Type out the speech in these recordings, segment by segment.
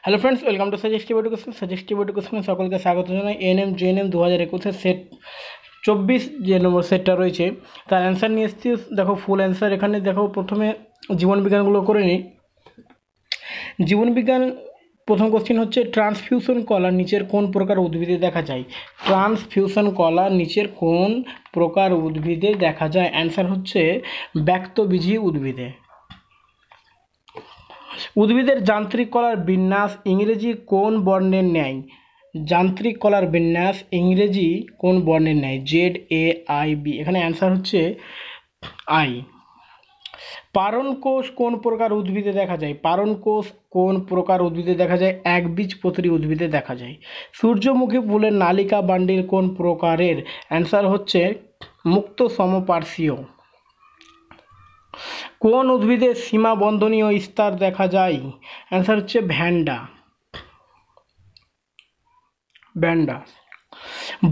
Hello friends, welcome to suggestive education. Suggestive এডুকেশনে সকলকে স্বাগত জানাই। এএনএম জেএনএম 2021 সেট 24 যে নম্বর সেটটা রয়েছে তার অ্যান্সার নিয়ে এসেছি। দেখো ফুল অ্যান্সার এখানে দেখো। প্রথমে জীবনবিজ্ঞানগুলো করে নিই। জীবনবিজ্ঞান প্রথম কোশ্চেন হচ্ছে, ট্রান্সফিউশন কলা নিচের কোন প্রকার উদ্ভিদে দেখা যায়? ট্রান্সফিউশন কলা নিচের কোন প্রকার উদ্ভিদে দেখা যায়? অ্যান্সার হচ্ছে ব্যক্তবীজী উদ্ভিদে। উদ্ভিদের যান্ত্রিক কলার বিন্যাস ইংরেজি কোন বর্ণের ন্যায়? যান্ত্রিক কলার বিন্যাস ইংরেজি কোন বর্ণের ন্যায়? ZAIB। এখানে অ্যান্সার হচ্ছে আই। পারণ কোষ কোন প্রকার উদ্ভিদে দেখা যায়? পারণ কোষ কোন প্রকার উদ্ভিদে দেখা যায়? একবীজপত্রী উদ্ভিদে দেখা যায়। সূর্যমুখী ফুলের নালিকা বান্ডিল কোন প্রকারের? অ্যান্সার হচ্ছে মুক্ত সমপার্শ্বীয়। কোন উদ্ভিদে সীমাবন্ধনীয় স্তর দেখা যায়? অ্যান্সার হচ্ছে ভ্যান্ডা।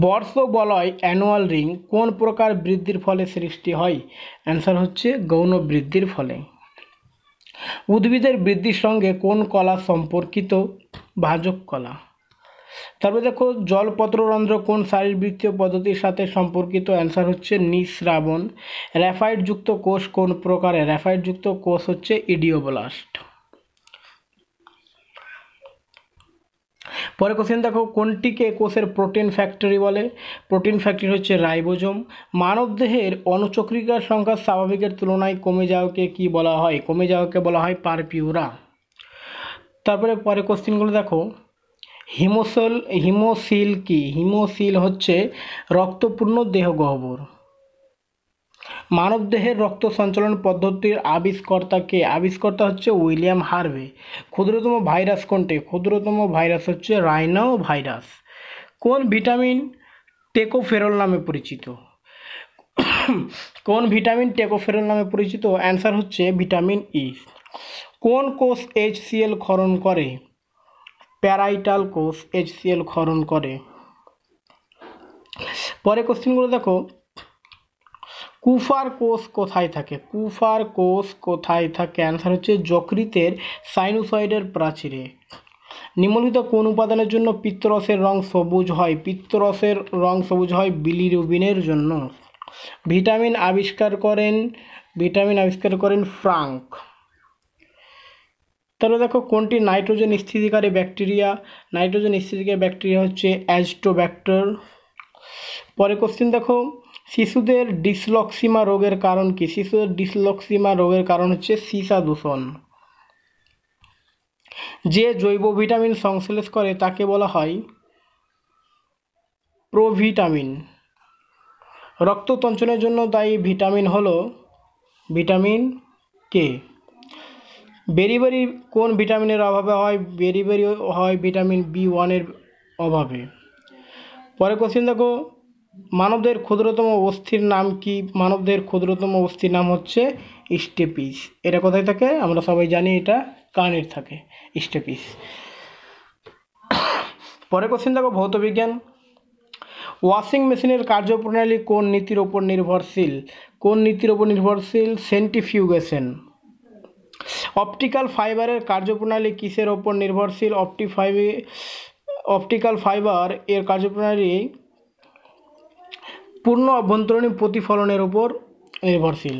বর্ষ বলয় অ্যানুয়াল রিং কোন প্রকার বৃদ্ধির ফলে সৃষ্টি হয়? অ্যান্সার হচ্ছে গৌণ বৃদ্ধির ফলে। উদ্ভিদের বৃদ্ধির সঙ্গে কোন কলা সম্পর্কিত? ভাজক কলা। তারপরে দেখো, জলপত্ররন্ধ্র কোন শারীরবৃত্তীয় পদ্ধতির সাথে সম্পর্কিত? অ্যান্সার হচ্ছে নিঃস্রাবণ। র্যাফাইডযুক্ত কোষ কোন প্রকারের? র্যাফাইডযুক্ত কোষ হচ্ছে ইডিওব্লাস্ট। পরে কোশ্চেন দেখো, কোনটিকে কোষের প্রোটিন ফ্যাক্টরি বলে? প্রোটিন ফ্যাক্টরি হচ্ছে রাইবোজোম। মানবদেহের অণুচক্রিকার সংখ্যা স্বাভাবিকের তুলনায় কমে যাওয়াকে কি বলা হয়? কমে যাওয়াকে বলা হয় পারপিউরা। তারপরে পরে কোশ্চেনগুলো দেখো, হিমোসিল কি? হিমোসিল হচ্ছে রক্তপূর্ণ দেহগহ্বর। মানবদেহের রক্ত সঞ্চালন পদ্ধতির আবিষ্কর্তা কে? আবিষ্কর্তা হচ্ছে উইলিয়াম হার্ভে। ক্ষুদ্রতম ভাইরাস কোনটি? ক্ষুদ্রতম ভাইরাস হচ্ছে রাইনো ভাইরাস। কোন ভিটামিন টেকোফেরল নামে পরিচিত? কোন ভিটামিন টেকোফেরল নামে পরিচিত? অ্যান্সার হচ্ছে ভিটামিন ই। কোন কোষ HCl ক্ষরণ করে? প্যারাইটাল কোষ HCl ক্ষরণ করে। পরে কোশ্চেনগুলো দেখো, কুফার কোষ কোথায় থাকে? কুফার কোষ কোথায় থাকে? অ্যান্সার হচ্ছে যকৃতের সাইনোসয়েডের প্রাচীরে। নিম্নলিখিত কোন উপাদানের জন্য পিত্তরসের রং সবুজ হয়? পিত্তরসের রং সবুজ হয় বিলিরুবিনের জন্য। ভিটামিন আবিষ্কার করেন ফ্রাঙ্ক। তাহলে দেখো, কোনটি নাইট্রোজেন স্থিতিকারী ব্যাকটেরিয়া? নাইট্রোজেন স্থিতিকারী ব্যাকটেরিয়া হচ্ছে অ্যাজটোব্যাক্টর। পরে কোশ্চেন দেখো, শিশুদের ডিসলক্সিমা রোগের কারণ কি? শিশুদের ডিসলক্সিমা রোগের কারণ হচ্ছে সীসা দূষণ। যে জৈব ভিটামিন সংশ্লেষ করে তাকে বলা হয় প্রোভিটামিন। রক্ত তঞ্চনের জন্য দায়ী ভিটামিন হলো ভিটামিন কে। বেরিবেরি কোন ভিটামিনের অভাবে হয়? বেরিবেরি হয় ভিটামিন B1 এর অভাবে। পরে কোশ্চেন দেখো, মানবদের ক্ষুদ্রতম অস্থির নাম কি? মানবদের ক্ষুদ্রতম অস্থির নাম হচ্ছে স্টেপিস। এটা কোথায় থাকে? আমরা সবাই জানি এটা কানের থাকে স্টেপিস। পরে কোশ্চেন দেখো, ভৌতবিজ্ঞান। ওয়াশিং মেশিনের কার্যপ্রণালী কোন নীতির ওপর নির্ভরশীল? কোন নীতির ওপর নির্ভরশীল? সেন্ট্রিফিউগেশন। অপটিক্যাল ফাইবারের কার্যপ্রণালী কিসের ওপর নির্ভরশীল? অপটিক্যাল ফাইবার এর কার্যপ্রণালী পূর্ণ অভ্যন্তরীণ প্রতিফলনের উপর নির্ভরশীল।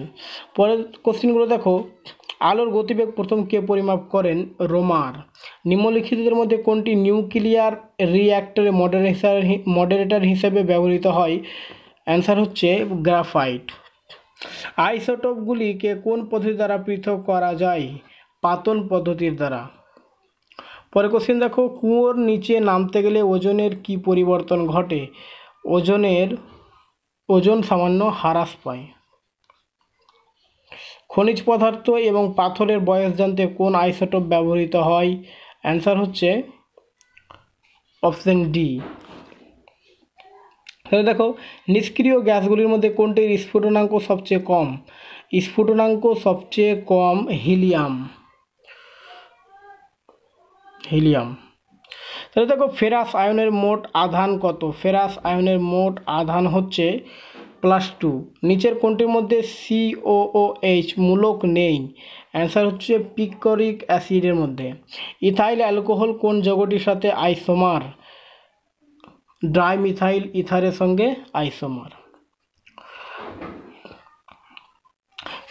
পরের কোশ্চেনগুলো দেখো, আলোর গতিবেগ প্রথম কে পরিমাপ করেন? রোমার। নিম্নলিখিতদের মধ্যে কোনটি নিউক্লিয়ার রিঅ্যাক্টরে মডারেটর হিসেবে ব্যবহৃত হয়? অ্যান্সার হচ্ছে গ্রাফাইট। আইসোটোপগুলিকে কোন পদ্ধতি দ্বারা পৃথক করা যায়? পাতন পদ্ধতির দ্বারা। পরে কোশ্চেন দেখো, কুয়োর নিচে নামতে গেলে ওজনের কি পরিবর্তন ঘটে? ওজন সামান্য হ্রাস পায়। খনিজ পদার্থ এবং পাথরের বয়স জানতে কোন আইসোটোপ ব্যবহৃত হয়? অ্যান্সার হচ্ছে অপশন ডি। তাহলে দেখো, নিষ্ক্রিয় গ্যাসগুলির মধ্যে কোনটির স্ফুটনাঙ্ক সবচেয়ে কম? স্ফুটনাঙ্ক সবচেয়ে কম হিলিয়াম। তাহলে দেখো, ফেরাস আয়নের মোট আধান কত? ফেরাস আয়নের মোট আধান হচ্ছে +2। নিচের কোনটির মধ্যে COOH মূলক নেই? অ্যান্সার হচ্ছে পিকরিক অ্যাসিডের মধ্যে। ইথাইল অ্যালকোহল কোন যৌগটির সাথে আইসোমার? ডাইমিথাইল ইথারের সঙ্গে আইসোমার।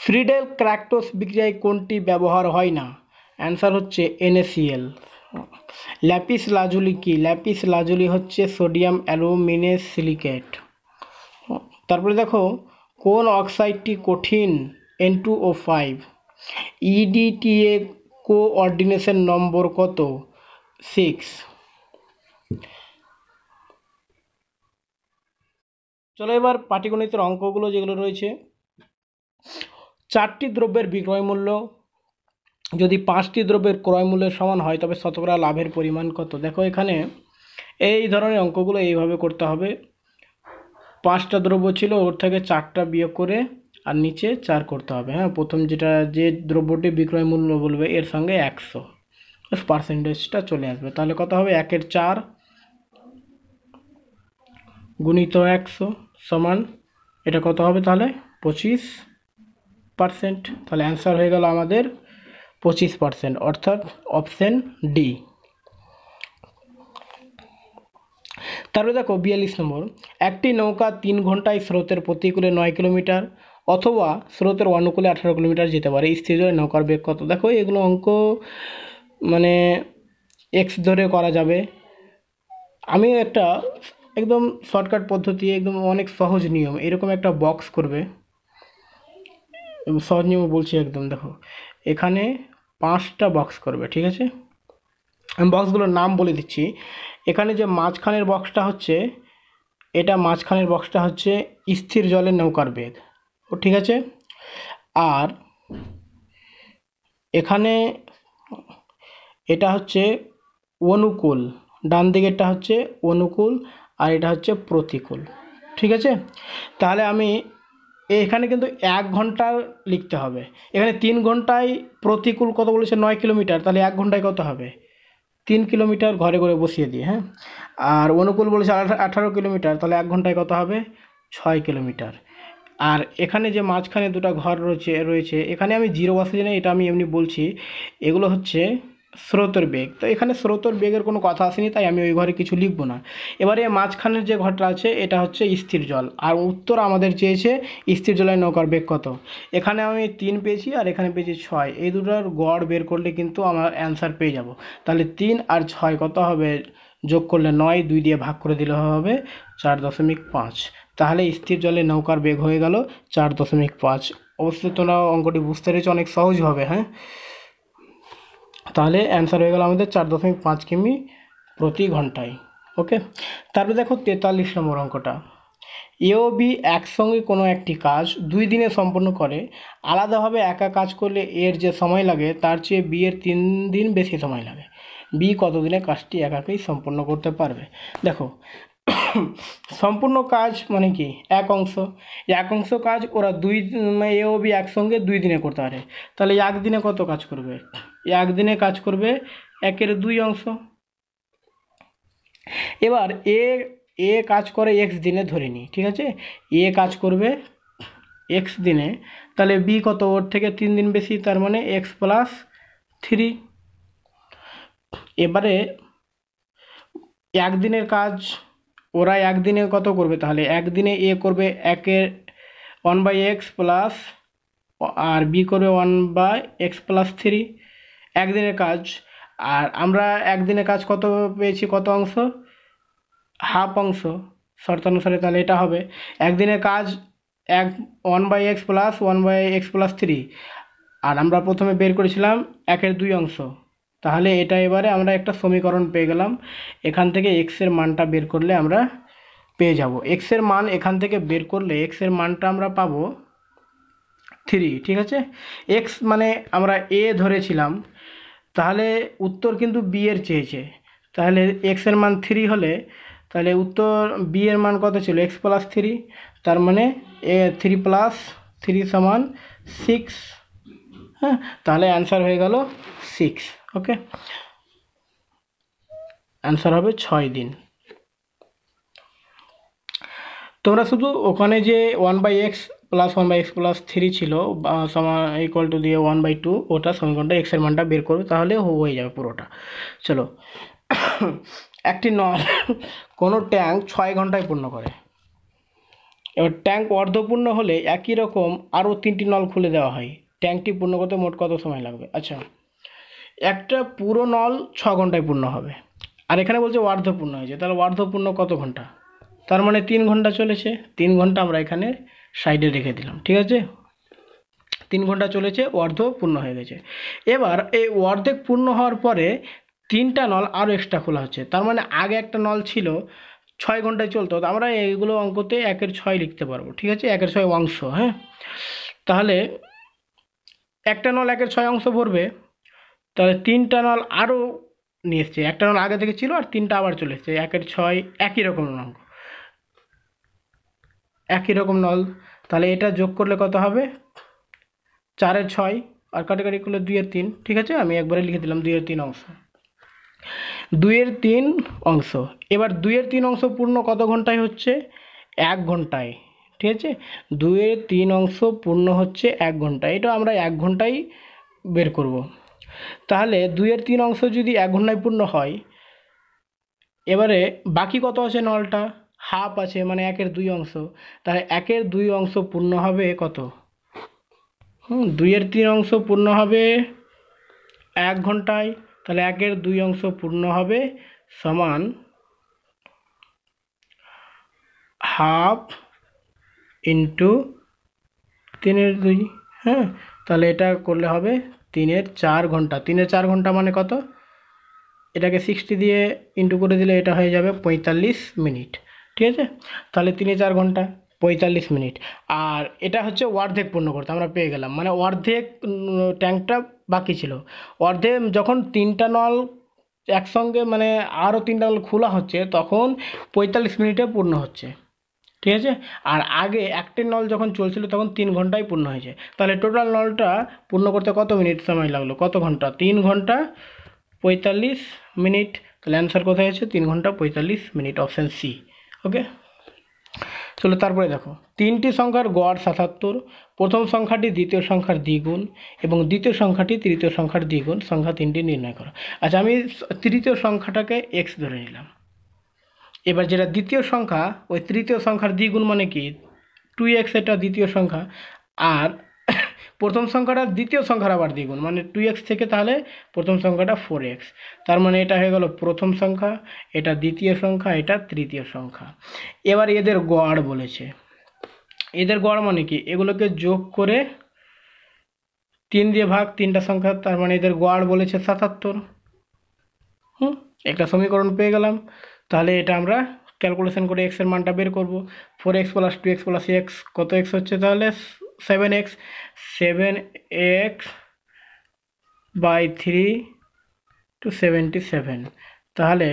ফ্রিডেল ক্র্যাকটোস বিক্রিয়ায় কোনটি ব্যবহার হয় না? অ্যান্সার হচ্ছে NaCl। ল্যাপিস লাজুলি কি? ল্যাপিস লাজুলি হচ্ছে সোডিয়াম অ্যালুমিনেট সিলিকেট। তারপরে দেখো, কোন অক্সাইডটি কঠিন? N2O5। EDTA কোঅর্ডিনেশন নম্বর কত? 6। চলো এবার পাটিগণিতের অঙ্কগুলো যেগুলো রয়েছে। 4টি দ্রব্যের বিক্রয় মূল্য যদি 5টি দ্রব্যের ক্রয় মূল্যের সমান হয় তবে শতকরা লাভের পরিমাণ কত? দেখো এখানে এই ধরনের অঙ্কগুলো এইভাবে করতে হবে। 5টা দ্রব্য ছিল, ওর থেকে 4টা বিয়োগ করে আর নিচে 4 করতে হবে। হ্যাঁ, প্রথম যে দ্রব্যটি বিক্রয় মূল্য বলবে এর সঙ্গে 100 পার্সেন্টেজটা চলে আসবে। তাহলে কত হবে? 1-এর 4 গুণিত 100 সমান এটা কত হবে? তাহলে 25%। তাহলে অ্যান্সার হয়ে গেল আমাদের 25%, অর্থাৎ অপশন ডি। তারপরে দেখো 42 নম্বর, একটি নৌকা 3 ঘন্টায় স্রোতের প্রতিকূলে 9 কিলোমিটার অথবা স্রোতের অনুকূলে 18 কিলোমিটার যেতে পারে। স্থির জলে নৌকার বেগ কত? দেখো এগুলো অঙ্ক মানে এক্স ধরে করা যাবে। আমি একটা একদম শর্টকাট পদ্ধতি, একদম অনেক সহজ নিয়ম, এরকম একটা বক্স করবে। সহজ নিয়ম বলছি একদম। দেখো এখানে 5টা বক্স করবে, ঠিক আছে? আমি বক্সগুলোর নাম বলে দিচ্ছি। এখানে যে মাঝখানের বক্সটা হচ্ছে, এটা মাঝখানের বক্সটা হচ্ছে স্থির জলের নৌকার বেগ, ও ঠিক আছে। আর এখানে এটা হচ্ছে অনুকূল, ডান দিকেরটা হচ্ছে অনুকূল আর এটা হচ্ছে প্রতিকূল, ঠিক আছে? তাহলে আমি এখানে কিন্তু 1 ঘন্টা লিখতে হবে। এখানে 3 ঘন্টায় প্রতিকূল কত বলেছে? 9 কিলোমিটার। তাহলে 1 ঘন্টায় কত হবে? 3 কিলোমিটার ঘরে ঘরে বসিয়ে দিয়ে। হ্যাঁ, আর অনুকূল বলেছে 18 কিলোমিটার। তাহলে 1 ঘন্টায় কত হবে? 6 কিলোমিটার। আর এখানে যে মাঝখানে দুটো ঘর রয়েছে এখানে আমি 0 বসাচ্ছি না, এটা আমি এমনি বলছি। এগুলো হচ্ছে স্রোতের বেগ। তো এখানে স্রোতের বেগের কোনো কথা আসেনি, তাই আমি ওই ঘরে কিছু লিখব না। এবারে মাঝখানের যে ঘরটা আছে এটা হচ্ছে স্থির জল, আর উত্তর আমাদের চেয়েছে স্থির জলের নৌকার বেগ কত। এখানে আমি 3 পেয়েছি আর এখানে পেয়েছি 6। এই দুটোর গড় বের করলে কিন্তু আমার অ্যান্সার পেয়ে যাব। তাহলে 3 আর 6 কত হবে? যোগ করলে 9, 2 দিয়ে ভাগ করে দিলে হবে 4.5। তাহলে স্থির জলে নৌকার বেগ হয়ে গেল 4.5। অবশ্যই তোমরা অঙ্কটি বুঝতে পেরেছো, অনেক সহজ হবে। হ্যাঁ, তাহলে অ্যান্সার হয়ে গেল আমাদের 4.5 কিমি প্রতি ঘন্টায়। ওকে, তারপরে দেখো 43 নম্বর অঙ্কটা। এ ও বি একসঙ্গে কোনো একটি কাজ 2 দিনে সম্পন্ন করে। আলাদাভাবে একা কাজ করলে এর যে সময় লাগে তার চেয়ে বি এর 3 দিন বেশি সময় লাগে। বি কত দিনে কাজটি একাকেই সম্পন্ন করতে পারবে? দেখো সম্পূর্ণ কাজ মানে কি? এক অংশ কাজ ওরা এ ও বি একসঙ্গে 2 দিনে করতে পারে। তাহলে 1 দিনে কত কাজ করবে? 1 দিনে কাজ করবে 1-এর 2 অংশ। এবার এ কাজ করে এক্স দিনে ধরে নিই, ঠিক আছে? এ কাজ করবে এক্স দিনে, তাহলে বি কত? ওর থেকে 3 দিন বেশি, তার মানে x+3। এবারে 1 দিনের কাজ ওরা 1 দিনে কত করবে? তাহলে 1 দিনে এ করবে 1/x প্লাস, আর বি করবে 1/x+3। 1 দিনের কাজ। আর আমরা 1 দিনের কাজ কত পেয়েছি? কত অংশ? হাফ অংশ শর্তানুসারে। তাহলে এটা হবে 1 দিনের কাজ 1/x প্লাস 1/x+3। আর আমরা প্রথমে বের করেছিলাম 1-এর 2 অংশ। তাহলে এটা এবারে আমরা একটা সমীকরণ পেয়ে গেলাম। এখান থেকে এক্সের মানটা বের করলে আমরা পেয়ে যাব। এক্সের মান এখান থেকে বের করলে এক্সের মানটা আমরা পাবো 3, ঠিক আছে? এক্স মানে আমরা এ ধরেছিলাম, তাহলে উত্তর কিন্তু বি এর চেয়েছে। তাহলে এক্সের মান 3 হলে তাহলে উত্তর বি এর মান কত ছিল? x+3। তার মানে 3+3 সমান 6। হ্যাঁ, তাহলে অ্যান্সার হয়ে গেল 6। ওকে, অ্যান্সার হবে 6 দিন। তোমরা শুধু ওখানে যে 1/x প্লাস 1/x প্লাস 3 ছিল সমান ইকুয়াল টু দিয়ে 1/2 ওটা সমীকরণটা x এর মানটা বের করবে, তাহলে হয়ে যাবে পুরোটা। চলো, একটি নল কোনো ট্যাঙ্ক 6 ঘন্টায় পূর্ণ করে। এবার ট্যাঙ্ক অর্ধপূর্ণ হলে একই রকম আরও 3টি নল খুলে দেওয়া হয়, ট্যাঙ্কটি পূর্ণ করতে মোট কত সময় লাগবে? আচ্ছা, একটা পুরো নল 6 ঘন্টায় পূর্ণ হবে, আর এখানে বলছে অর্ধপূর্ণ হয়েছে, তাহলে অর্ধপূর্ণ কত ঘন্টা? তার মানে 3 ঘন্টা চলেছে। 3 ঘন্টা আমরা এখানে সাইডে রেখে দিলাম, ঠিক আছে? 3 ঘন্টা চলেছে, অর্ধ পূর্ণ হয়ে গেছে। এবার এই অর্ধেক পূর্ণ হওয়ার পরে 3টা নল আরও এক্সট্রা খোলা হচ্ছে, তার মানে আগে একটা নল ছিল 6 ঘন্টায় চলতো, তো আমরা এইগুলো অঙ্কতে 1/6 লিখতে পারবো, ঠিক আছে? 1/6 অংশ, হ্যাঁ। তাহলে একটা নল 1/6 অংশ ভরবে, তাহলে 3টা নল আরও নিয়ে এসছে, একটা নল আগে থেকে ছিল আর 3টা আবার চলে এসছে, 1/6 একই রকম অঙ্ক, একই রকম নল। তাহলে এটা যোগ করলে কত হবে? 4/6 আর কাটাকাটি করলে 2/3, ঠিক আছে? আমি একবারে লিখে দিলাম 2/3 অংশ, 2/3 অংশ। এবার 2/3 অংশ পূর্ণ কত ঘন্টায় হচ্ছে? 1 ঘন্টায়, ঠিক আছে? 2/3 অংশ পূর্ণ হচ্ছে 1 ঘন্টায়, এটা আমরা 1 ঘন্টায় বের করব। তাহলে 2/3 অংশ যদি 1 ঘন্টায় পূর্ণ হয়, এবারে বাকি কত আছে? নলটা হাফ আছে, মানে 1/2 অংশ। তাহলে 1/2 অংশ পূর্ণ হবে কত? 2/3 অংশ পূর্ণ হবে 1 ঘন্টায়, তাহলে 1/2 অংশ পূর্ণ হবে সমান হাফ ইন্টু 3/2, হ্যাঁ। তাহলে এটা করলে হবে 3/4 ঘন্টা। 3/4 ঘন্টা মানে কত? এটাকে 60 দিয়ে ইন্টু করে দিলে এটা হয়ে যাবে 45 মিনিট, ঠিক আছে? তাহলে 3/4 ঘন্টা 45 মিনিট। আর এটা হচ্ছে অর্ধেক পূর্ণ করতে আমরা পেয়ে গেলাম, মানে অর্ধেক ট্যাঙ্কটা বাকি ছিল। অর্ধেক যখন 3টা নল একসঙ্গে, মানে আরও 3টা নল খোলা হচ্ছে, তখন 45 মিনিটে পূর্ণ হচ্ছে, ঠিক আছে? আর আগে একটা নল যখন চলছিল তখন 3 ঘন্টায় পূর্ণ হয়েছে। তাহলে টোটাল নলটা পূর্ণ করতে কত মিনিট সময় লাগলো? কত ঘন্টা? 3 ঘন্টা 45 মিনিট। তাহলে অ্যান্সার কোথায় আছে? 3 ঘন্টা 45 মিনিট, অপশান সি। ওকে, চলো তারপরে দেখো, 3টি সংখ্যার গড় 77, প্রথম সংখ্যাটি দ্বিতীয় সংখ্যার দ্বিগুণ এবং দ্বিতীয় সংখ্যাটি তৃতীয় সংখ্যার দ্বিগুণ, সংখ্যা 3টি নির্ণয় করো। আচ্ছা, আমি তৃতীয় সংখ্যাটাকে এক্স ধরে নিলাম। এবার যেটা দ্বিতীয় সংখ্যা, ওই তৃতীয় সংখ্যার দ্বিগুণ মানে কি? 2x, এটা দ্বিতীয় সংখ্যা। আর প্রথম সংখ্যাটা দ্বিতীয় সংখ্যার আবার দ্বিগুণ, মানে 2x থেকে তাহলে প্রথম সংখ্যাটা 4x। তার মানে এটা হয়ে গেল প্রথম সংখ্যা, এটা দ্বিতীয় সংখ্যা, এটা তৃতীয় সংখ্যা। এবার এদের গড় বলেছে। এদের গড় মানে কি? এগুলোকে যোগ করে 3 দিয়ে ভাগ, 3টা সংখ্যা, তার মানে এদের গড় বলেছে 77। একটা সমীকরণ পেয়ে গেলাম। তাহলে এটা আমরা ক্যালকুলেশন করে x এর মানটা বের করব। 4x plus 2x plus x কত x হচ্ছে? তাহলে 7x। 7x বাই 3 টু 77, তাহলে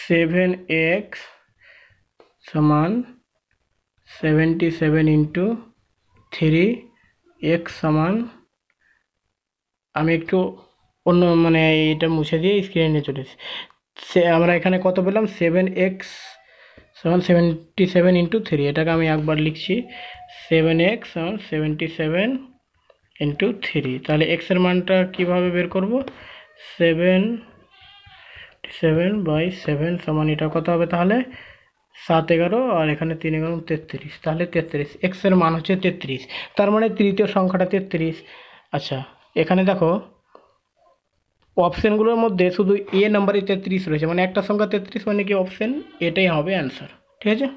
7x সমান 77 ইন্টু 3x সমান, আমি একটু অন্য মানে এটা মুছে দিয়ে স্ক্রিনে চলে এসেছি। আমরা এখানে কত পেলাম? 7x সমান 77 ইন্টু 3, এটাকে আমি একবার লিখছি, 7x সমান 77 ইন্টু 3। তাহলে x এর মানটা কীভাবে বের করব? 77 বাই 7 সমান এটা কত হবে? তাহলে 7 11 আর এখানে 3 11 33, তাহলে 33, x এর মান হচ্ছে 33, তার মানে তৃতীয় সংখ্যাটা 33। আচ্ছা, এখানে দেখো অপশানগুলোর মধ্যে শুধু এ নাম্বারই 33 রয়েছে, মানে একটা সংখ্যা 33, মানে কি অপশান এটাই হবে অ্যান্সার, ঠিক আছে?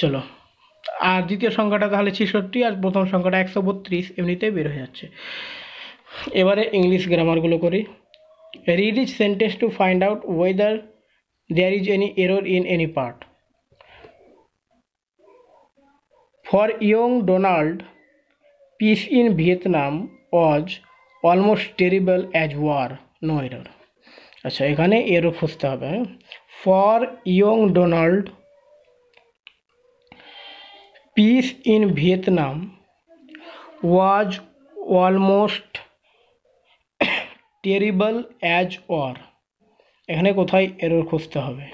চলো, আর দ্বিতীয় সংখ্যাটা তাহলে 66 আর প্রথম সংখ্যাটা 132, এমনিতেই বের হয়ে যাচ্ছে। এবারে ইংলিশ গ্রামারগুলো করি। Read each sentence to find out whether there is any error in any part. For young Donald, peace in Vietnam was almost terrible as war, no error. আচ্ছা, এখানে এরর খুঁজতে হবে। For young Donald, peace in Vietnam was almost terrible as war, এখানে কোথায় error খুঁজতে হবে?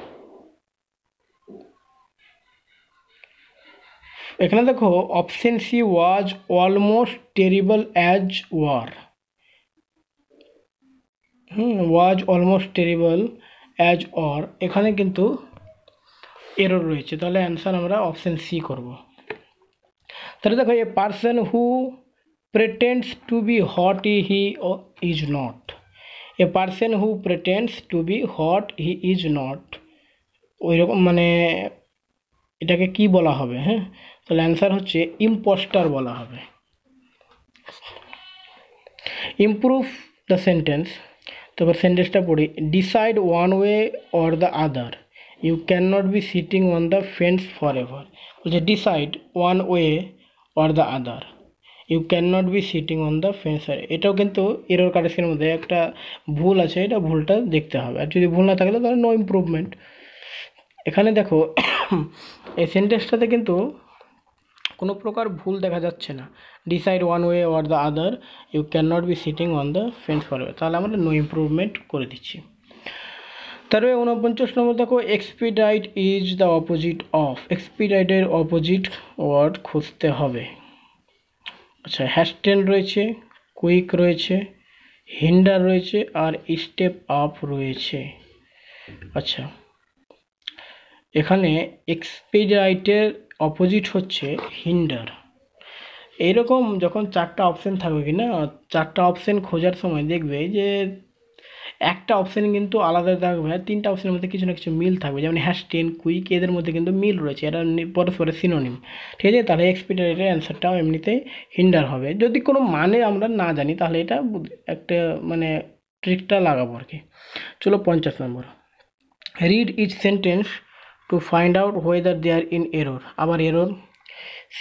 এখানে দেখো option C was almost terrible as war. Was almost terrible as or, এখানে কিন্তু এরর রয়েছে, তাহলে অ্যান্সার আমরা অপশন সি করব। তাহলে দেখো a person who pretends to be hot he is not. A person who pretends to be hot he is not, ওই রকম মানে এটাকে কি বলা হবে? হ্যাঁ, তাহলে অ্যান্সার হচ্ছে ইম্পোস্টার বলা হবে। ইমপ্রুভ দ্য সেন্টেন্স, তারপর সেন্টেন্সটা পড়ি। Decide one way or the other, you can not be sitting on the fence forever. বলছে decide one way or the other, you can not be sitting on the fence. এটাও কিন্তু error কারেকশনের মধ্যে একটা ভুল আছে, এটা ভুলটা দেখতে হবে, আর যদি ভুল না থাকলে তাহলে নো ইমপ্রুভমেন্ট। এখানে দেখো এই সেন্টেন্সটাতে কিন্তু কোনো প্রকার ভুল দেখা যাচ্ছে না। Decide one way or the other, you can not be sitting on the fence forever, তাহলে আমরা নো ইমপ্রুভমেন্ট করে দিচ্ছি। তারপরে 49 নম্বর দেখো expedite is the opposite of. এক্সপিডাইটের অপোজিট ওয়ার্ড খুঁজতে হবে। আচ্ছা, হ্যাস্টেন রয়েছে, কুইক রয়েছে, হিন্ডার রয়েছে, আর স্টেপ আপ রয়েছে। আচ্ছা, এখানে এক্সপিডাইটের অপোজিট হচ্ছে হিন্ডার। এইরকম যখন চারটা অপশান থাকবে কি না, চারটা অপশান খোঁজার সময় দেখবে যে একটা অপশান কিন্তু আলাদা থাকবে, তিনটা অপশানের মধ্যে কিছু না কিছু মিল থাকবে, যেমন হ্যাশটেন, কুইক, এদের মধ্যে কিন্তু মিল রয়েছে, এরা পরস্পরের সিনোনিম। ঠিক আছে, তাহলে এক্সপিডাইটের অ্যান্সারটাও এমনিতেই হিন্ডার হবে। যদি কোনো মানে আমরা না জানি তাহলে এটা একটা মানে ট্রিকটা লাগাবো আর কি। চলো 50 number, read each sentence to find out whether they are in error. আবার error.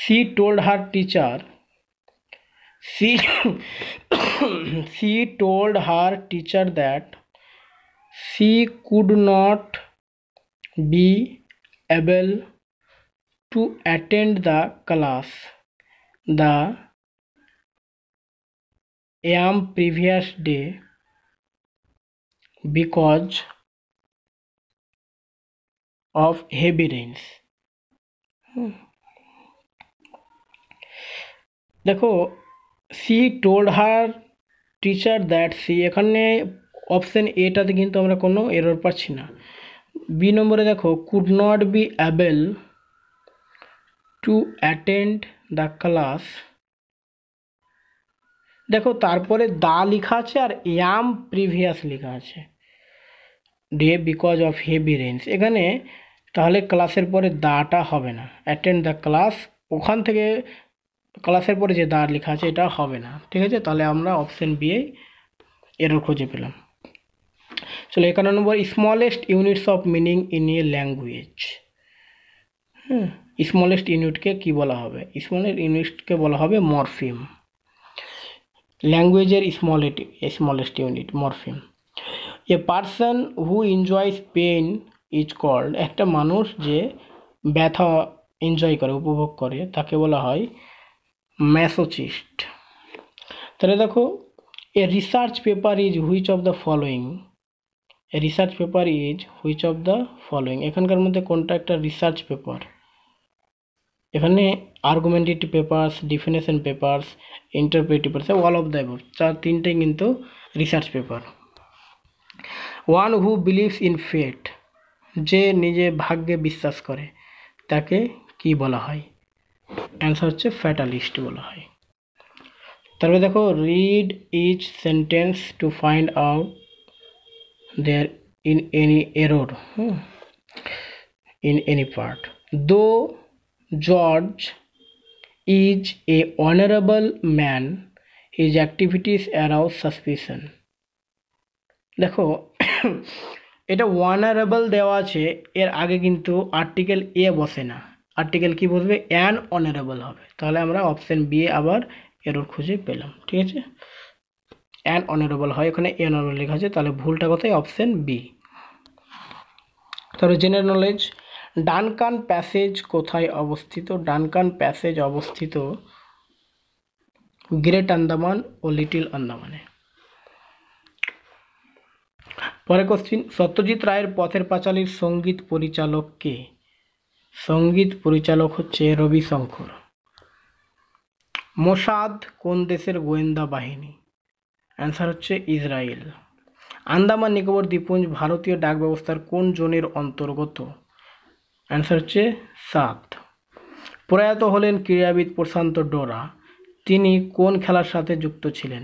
she told her teacher she she told her teacher that she could not be able to attend the class the previous day because of heavy rains. দেখো she told her teacher that she, এখানে option এটাতে কিন্তু আমরা কোনো error পাচ্ছি না। B নম্বরে দেখো could not be able to attend the class, দেখো তারপরে দা লেখা আছে আর ইয়াম প্রিভিয়াস লেখা আছে, day because of heavy Reigns. এখানে তাহলে ক্লাসের পরে দাটা হবে না, অ্যাটেন্ড দ্য ক্লাস ওখান থেকে ক্লাসের পরে যে দাঁড় লেখা আছে এটা হবে না। ঠিক আছে, তাহলে আমরা অপশন বি এরর খুঁজে পেলাম। চলো 51 number, smallest units of meaning in a language. Smallest ইউনিটকে কি বলা হবে? স্মলেস্ট ইউনিটকে বলা হবে মরফিম। ল্যাঙ্গুয়েজের smallest unit morpheme. A person who enjoys pain is called, একটা মানুষ যে ব্যথা এনজয় করে, উপভোগ করে, তাকে বলা হয় ম্যাসোচিস্ট। তাহলে দেখো a research paper is which of the following, a research paper is which of the following, এখানকার মধ্যে কোনটা একটা রিসার্চ পেপার? এখানে argumentative papers, definition papers, interpretive papers, all of the above, তিনটেই কিন্তু research paper. One who believes in fate, যে নিজে ভাগ্যে বিশ্বাস করে তাকে কি বলা হয়? অ্যান্সার হচ্ছে ফ্যাটালিস্ট বলা হয়। তারপরে দেখো read each sentence to find out there in any error in any part. Though George is a honourable man, his activities arouse suspicion. দেখো এটা অনারেবল দেওয়া আছে, এর আগে কিন্তু আর্টিকেল এ বসে না, আর্টিকেল কি বসবে? অ্যান অনারেবল হবে, তাহলে আমরা অপশন বি আবার এরর খুঁজে পেলাম। ঠিক আছে, অ্যান অনারেবল হয়, এখানে এ অনারেবল লেখা আছে, তাহলে ভুলটা কোথায়? Option B. তাহলে জেনারেল নলেজ, ডানকান প্যাসেজ কোথায় অবস্থিত? ডানকান প্যাসেজ অবস্থিত গ্রেট আন্দামান ও লিটল আন্দামানে। পরে কোশ্চিন, সত্যজিৎ রায়ের পথের পাঁচালীর সঙ্গীত পরিচালক কে? সঙ্গীত পরিচালক হচ্ছে রবি শঙ্কর। মোসাদ কোন দেশের গোয়েন্দা বাহিনী? অ্যান্সার হচ্ছে ইসরায়েল। আন্দামান নিকোবর দ্বীপপুঞ্জ ভারতীয় ডাক ব্যবস্থার কোন জোনের অন্তর্গত? অ্যান্সার হচ্ছে 7। প্রয়াত হলেন ক্রীড়াবিদ প্রশান্ত ডোরা। তিনি কোন খেলার সাথে যুক্ত ছিলেন?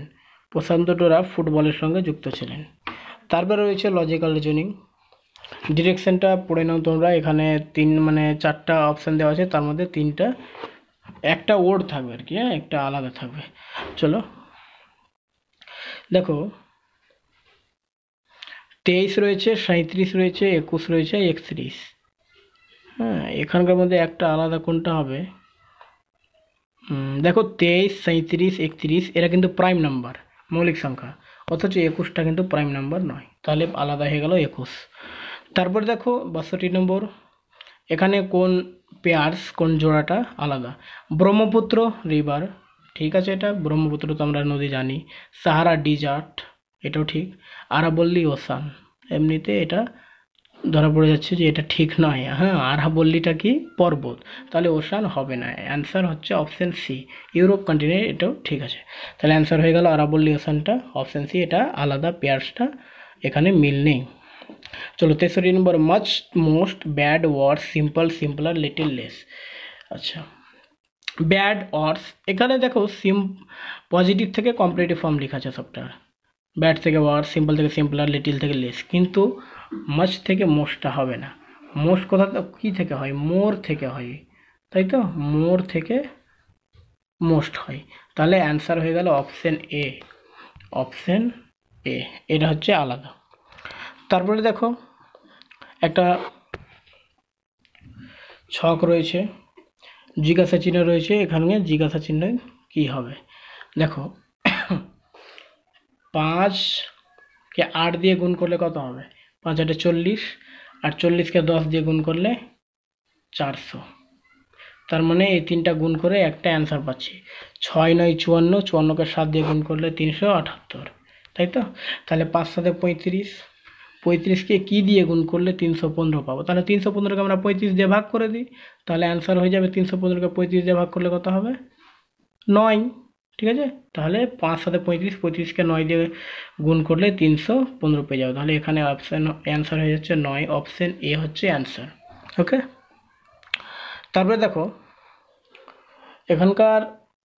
প্রশান্ত ডোরা ফুটবলের সঙ্গে যুক্ত ছিলেন। তারপরে রয়েছে লজিক্যাল রিজনিং। ডিরেকশনটা পড়ে নাও তোমরা। এখানে 4টা অপশান দেওয়া আছে, তার মধ্যে 3টা একটা ওয়ার্ড থাকবে আর কি, হ্যাঁ, একটা আলাদা থাকবে। চলো দেখো, 23 রয়েছে, 37 রয়েছে, 21 রয়েছে, 31। হ্যাঁ, এখানকার মধ্যে একটা আলাদা কোনটা হবে? দেখো 23, 37, 31 এরা কিন্তু প্রাইম নাম্বার, মৌলিক সংখ্যা, অথচ 21টা কিন্তু প্রাইম নাম্বার নয়, তাহলে আলাদা হয়ে গেল 21। তারপর দেখো 62 নম্বর, এখানে কোন পেয়ার্স, কোন জোড়াটা আলাদা? ব্রহ্মপুত্র রিভার, ঠিক আছে, এটা ব্রহ্মপুত্র তো আমরা নদী জানি। সাহারা ডিজার্ট, এটাও ঠিক। আরাবল্লী ওসান, এমনিতে এটা ধরা পড়ে যাচ্ছে যে এটা ঠিক নয়। হ্যাঁ, আরাবল্লীটা কি পর্বত, তাহলে ওশান হবে না। অ্যান্সার হচ্ছে অপশন সি, ইউরোপ কন্টিনেন্ট, এটাও ঠিক আছে। তাহলে অ্যান্সার হয়ে গেল আরাবল্লী ওশানটা, অপশন সি, এটা আলাদা, পেয়ার্সটা এখানে মিল নেই। চলো 63 নম্বর, মাচ, মোস্ট, ব্যাড, ওয়ার্স, সিম্পল, সিম্পলার, লিটিল, লেস। আচ্ছা, ব্যাড ওয়ার্স, এখানে দেখো পজিটিভ থেকে কম্পারেটিভ ফর্ম লেখা আছে সবটা। ব্যাড থেকে ওয়ার্স, সিম্পল থেকে সিম্পলার, লিটিল থেকে লেস, কিন্তু মাচ থেকে মোস্টটা হবে না। মোস্ট কোথা কী থেকে হয়? মোর থেকে হয়, তাই তো, মোর থেকে মোস্ট হয়। তাহলে অ্যান্সার হয়ে গেল অপশন এ, অপশন এ, এটা হচ্ছে আলাদা। তারপরে দেখো একটা ছক রয়েছে, জিজ্ঞাসা চিহ্ন রয়েছে, এখানে জিজ্ঞাসা চিহ্ন কি হবে? দেখো 5কে 8 দিয়ে গুণ করলে কত হবে? 5 8 40, আর 40কে 10 দিয়ে গুণ করলে 400। তার মানে এই 3টা গুণ করে একটা অ্যান্সার পাচ্ছি, 6 9 54, 54কে 7 দিয়ে গুণ করলে 378, তাই তো। তাহলে 5 7 35, 35কে কী দিয়ে গুণ করলে 315 পাবো? তাহলে 315কে আমরা 35 দিয়ে ভাগ করে দিই, তাহলে অ্যান্সার হয়ে যাবে 315কে 35 দিয়ে ভাগ করলে কত হবে? 9, ঠিক আছে। তাহলে 5 7 35, 35কে 9 দিয়ে গুণ করলে 315 পেয়ে যাবে। তাহলে এখানে অপশান অ্যান্সার হয়ে যাচ্ছে 9, অপশান এ হচ্ছে অ্যান্সার। ওকে, তারপরে দেখো এখানকার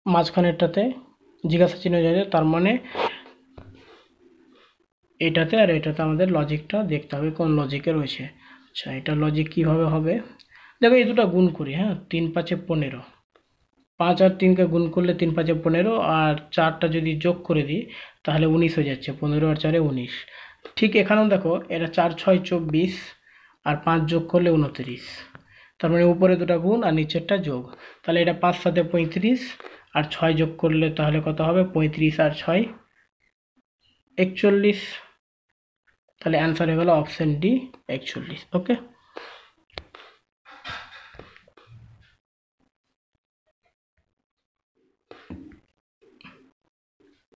মাঝখানেরটাতে জিজ্ঞাসা চিহ্ন যাচ্ছে, তার মানে এটাতে আর এটাতে আমাদের লজিকটা দেখতে হবে কোন লজিকে রয়েছে। আচ্ছা, এটা লজিক কীভাবে হবে? দেখো এই দুটো গুণ করি, হ্যাঁ, 3 5 15, 5 আর 3কে গুণ করলে 3 5 15, আর 4টা যদি যোগ করে দিই তাহলে 19 হয়ে যাচ্ছে, 15 আর 4 19। ঠিক এখানেও দেখো, এটা 4 6 24, আর 5 যোগ করলে 29, তার মানে উপরে দুটো গুণ আর নিচেরটা যোগ। তাহলে এটা 5 7 35, আর 6 যোগ করলে তাহলে কত হবে? 35 আর 6 41। তাহলে অ্যান্সার হয়ে গেল অপশন ডি, 41। ওকে।